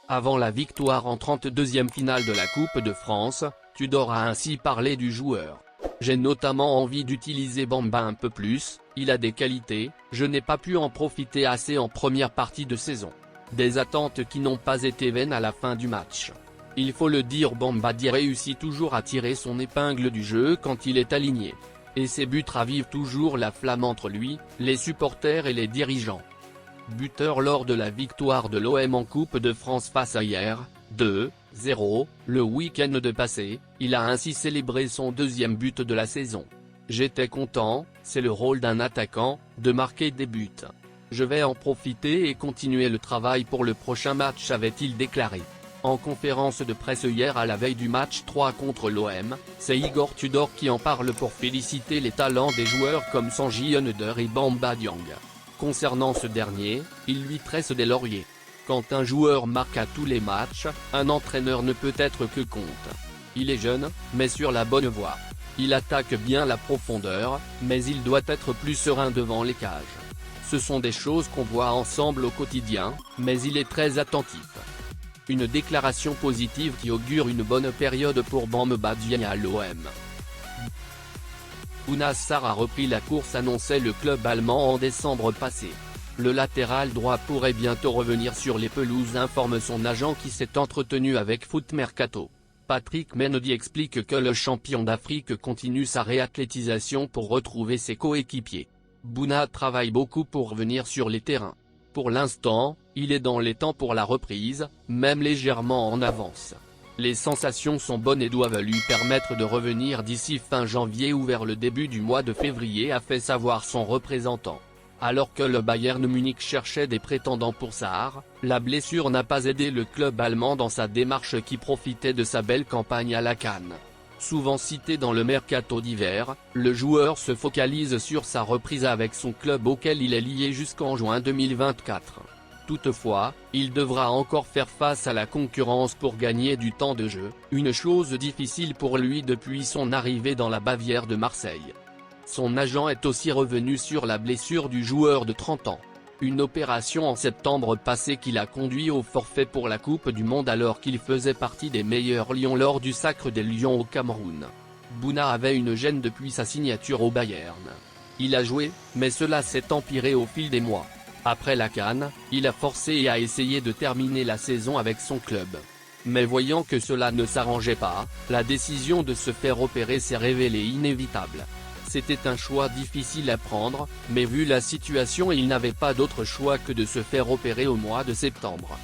Avant la victoire en 32e finale de la Coupe de France, Tudor a ainsi parlé du joueur. J'ai notamment envie d'utiliser Bamba un peu plus, il a des qualités, je n'ai pas pu en profiter assez en première partie de saison. Des attentes qui n'ont pas été vaines à la fin du match. Il faut le dire, Bamba réussit toujours à tirer son épingle du jeu quand il est aligné. Et ses buts ravivent toujours la flamme entre lui, les supporters et les dirigeants. Buteur lors de la victoire de l'OM en Coupe de France face à hier, 2-0, le week-end de passé, il a ainsi célébré son deuxième but de la saison. J'étais content, c'est le rôle d'un attaquant, de marquer des buts. Je vais en profiter et continuer le travail pour le prochain match, avait-il déclaré. En conférence de presse hier à la veille du match 3 contre l'OM, c'est Igor Tudor qui en parle pour féliciter les talents des joueurs comme Sanji Under et Bamba Dieng. Concernant ce dernier, il lui tresse des lauriers. Quand un joueur marque à tous les matchs, un entraîneur ne peut être que contre. Il est jeune, mais sur la bonne voie. Il attaque bien la profondeur, mais il doit être plus serein devant les cages. Ce sont des choses qu'on voit ensemble au quotidien, mais il est très attentif. Une déclaration positive qui augure une bonne période pour Bamba Dieng à l'OM. Bouna Sarr a repris la course, annonçait le club allemand en décembre passé. Le latéral droit pourrait bientôt revenir sur les pelouses, informe son agent qui s'est entretenu avec Foot Mercato. Patrick Mendy explique que le champion d'Afrique continue sa réathlétisation pour retrouver ses coéquipiers. Bouna travaille beaucoup pour revenir sur les terrains. Pour l'instant, il est dans les temps pour la reprise, même légèrement en avance. Les sensations sont bonnes et doivent lui permettre de revenir d'ici fin janvier ou vers le début du mois de février, a fait savoir son représentant. Alors que le Bayern Munich cherchait des prétendants pour Sarr, la blessure n'a pas aidé le club allemand dans sa démarche qui profitait de sa belle campagne à la CAN. Souvent cité dans le mercato d'hiver, le joueur se focalise sur sa reprise avec son club auquel il est lié jusqu'en juin 2024. Toutefois, il devra encore faire face à la concurrence pour gagner du temps de jeu, une chose difficile pour lui depuis son arrivée dans la Bavière de Marseille. Son agent est aussi revenu sur la blessure du joueur de 30 ans. Une opération en septembre passé qui l'a conduit au forfait pour la Coupe du Monde alors qu'il faisait partie des meilleurs Lions lors du Sacre des Lions au Cameroun. Bouna avait une gêne depuis sa signature au Bayern. Il a joué, mais cela s'est empiré au fil des mois. Après la CAN, il a forcé et a essayé de terminer la saison avec son club. Mais voyant que cela ne s'arrangeait pas, la décision de se faire opérer s'est révélée inévitable. C'était un choix difficile à prendre, mais vu la situation il n'avait pas d'autre choix que de se faire opérer au mois de septembre.